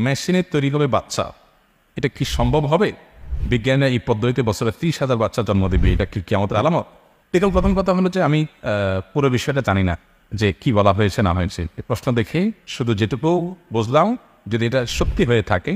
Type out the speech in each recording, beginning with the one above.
মেশিনের তৈরি হবে বাচ্চা, এটা কি সম্ভব হবে? বিজ্ঞানীরা এই পদ্ধতিতে বছরে 30,000 বাচ্চা জন্ম দেবে, এটা কি কিয়ামতের আলামত? দেখুন, প্রথম কথা হলো যে আমি পুরো বিষয়টা জানি না যে কি বলা হয়েছে না হয়েছে। এই প্রশ্ন দেখে শুধু যেটুকু বুঝলাম, যদি এটা সত্যি হয়ে থাকে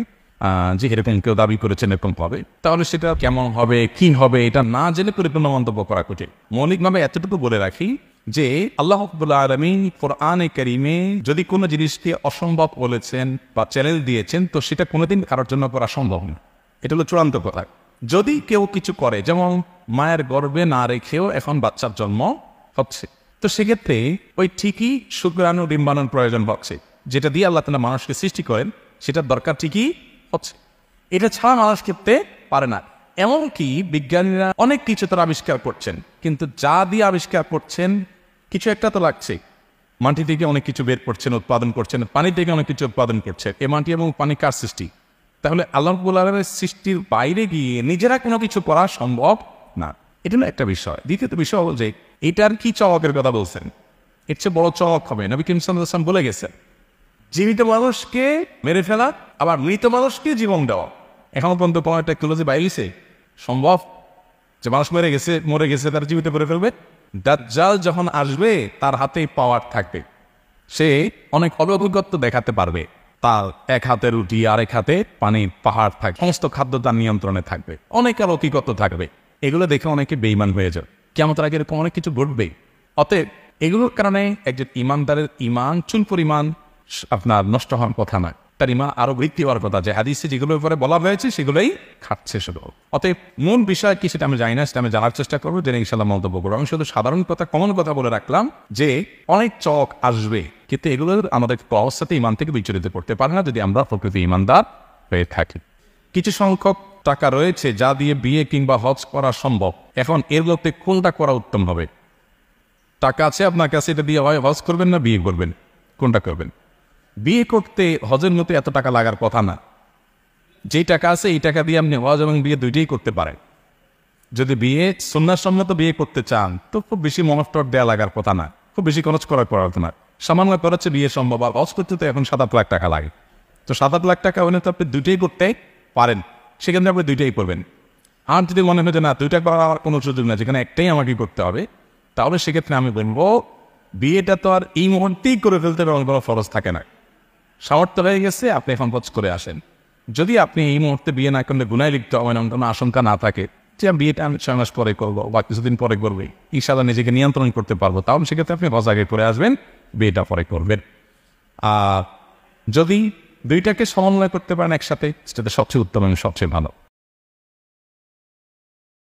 যে এরকম কেউ দাবি করেছেন এরকম হবে, তাহলে সেটা কেমন হবে কি হবে এটা না জেনে পরিপূর্ণ মন্তব্য করা কঠিন। মৌলিকভাবে এতটুকু বলে রাখি যে আল্লাহ রাব্বুল আলামিন কোরআনে কারীমে যদি কোনো জিনিসকে অসম্ভব বলেছেন বা চ্যালেঞ্জ দিয়েছেন, তো সেটা কোনোদিন কারোর জন্য করা সম্ভব না। এটা হলো চূড়ান্ত কথা। যদি কেউ কিছু করে, যেমন মায়ের গর্ভে না রেখেও এখন বাচ্চার জন্ম হচ্ছে, তো সেক্ষেত্রে ওই ঠিকই শুক্রাণু ডিম্বাণুর প্রয়োজন হচ্ছে, যেটা দিয়ে আল্লাহ তাআলা মানুষকে সৃষ্টি করেন, সেটার দরকার ঠিকই হচ্ছে। এটা ছাড়া মানুষ করতে পারে না। এমনকি বিজ্ঞানীরা অনেক কিছু তারা আবিষ্কার করছেন, কিন্তু যা দিয়ে আবিষ্কার করছেন কিছু একটা তো লাগছে। মাটি থেকে অনেক কিছু বের করছেন, উৎপাদন করছেন, পানি থেকে অনেক কিছু উৎপাদন করছেন। এ মাটি এবং পানি কার সৃষ্টি? তাহলে আল্লাহ রাব্বুল আলামিনের সৃষ্টির বাইরে গিয়ে নিজেরা কোনো কিছু করা সম্ভব না। এটা হলো একটা বিষয়। দ্বিতীয়ত বিষয় হল যে এটার কি চমকের কথা বলছেন, এর চেয়ে বড় চমক হবে। নবী করিম সাল্লাল্লাহু আলাইহি ওয়াসাল্লাম বলে গেছেন, জীবিত মানুষকে মেরে ফেলা, আবার মৃত মানুষকে জীবন দেওয়া। এখনো পর্যন্ত কোনো টেকনোলজি বাইরেছে সম্ভব যে মানুষ মরে গেছে তার জীবিত করে ফেলবে? দাজ্জাল যখন আসবে তার হাতে পাওয়ার থাকবে, সে অনেক অভিজ্ঞতা দেখাতে পারবে। তার এক হাতে রুটি আর এক হাতে পানির পাহাড় থাকবে, সমস্ত খাদ্য তার নিয়ন্ত্রণে থাকবে, অনেক অলৌকিকত্ব থাকবে। এগুলো দেখে অনেকে বেঈমান হয়ে যাবে, কিয়ামতের আগে এরকম অনেক কিছু ঘটবে। অতএব এগুলোর কারণে একজন ইমানদারের ইমান চুল পরিমাণ আপনার নষ্ট হওয়ার কথা নয়, তার ইমান আরো বৃদ্ধি হওয়ার কথা। যে হাদিসে যেগুলোর উপরে বলা হয়েছে সেগুলোই খাচ্ছে শুধু। অতএব মূল বিষয় কি সেটা আমি জানি না, সেটা আমি জানার চেষ্টা করবো, জেনে ইনশাল্লাহ মন্তব্য করবো। আমি শুধু সাধারণ কথা, কমন কথা বলে রাখলাম যে অনেক চক আসবে, কিন্তু এগুলোর আমাদের অবস্থাতে ইমান থেকে বিচলিত করতে পারে না যদি আমরা প্রকৃতি ইমানদার হয়ে থাকি। কিছু সংখ্যক টাকা রয়েছে যা দিয়ে বিয়ে কিংবা হজ করা সম্ভব। এখন এর মধ্যে কোনটা করা উত্তম হবে? টাকা আছে আপনার কাছে, এটা দিয়ে হয় হজ করবেন না বিয়ে করবেন, কোনটা করবেন? বিয়ে করতে হজের মতো এত টাকা লাগার কথা না। যেই টাকা আছে এই টাকা দিয়ে আপনি হজ এবং বিয়ে দুইটাই করতে পারেন। যদি বিয়ে সুন্নাহসম্মত বিয়ে করতে চান তো খুব বেশি মনস্টক দেওয়া লাগার কথা না, খুব বেশি খরচ করার কথা না। সামান্য খরচে বিয়ে সম্ভব। আর হজ করতে তো এখন 7-8 লাখ টাকা লাগে। তো 7-8 লাখ টাকা হলে তো আপনি দুইটাই করতে পারেন, সেখানে আপনি দুইটাই করবেন। আর যদি মনে হয় যে না দুইটা করার কোনো সুযোগ না, যেখানে একটাই আমাকে করতে হবে, তাহলে সেক্ষেত্রে আমি বলবো বিয়েটা তো আর এই মুহূর্তেই করে ফেলতে হবে, কোনো ফরজ থাকে না। সামর্থ্য হয়ে গেছে, আপনি এখন হজ করে আসেন। যদি আপনি এই মুহূর্তে বিয়ে না করলে গুনায় লিখতে হবে এমন কোনো আশঙ্কা না থাকে যে বিয়েটা আমি 6 মাস পরে করবো বা কিছুদিন পরে করবে, ইনশাআল্লাহ নিজেকে নিয়ন্ত্রণ করতে পারবো, তাহলে সেক্ষেত্রে আপনি হজ আগে করে আসবেন, বিয়েটা পরে করবেন। আর যদি দুইটাকে সমন্বয় করতে পারেন একসাথে, সেটাতে সবচেয়ে উত্তম এবং সবচেয়ে ভালো।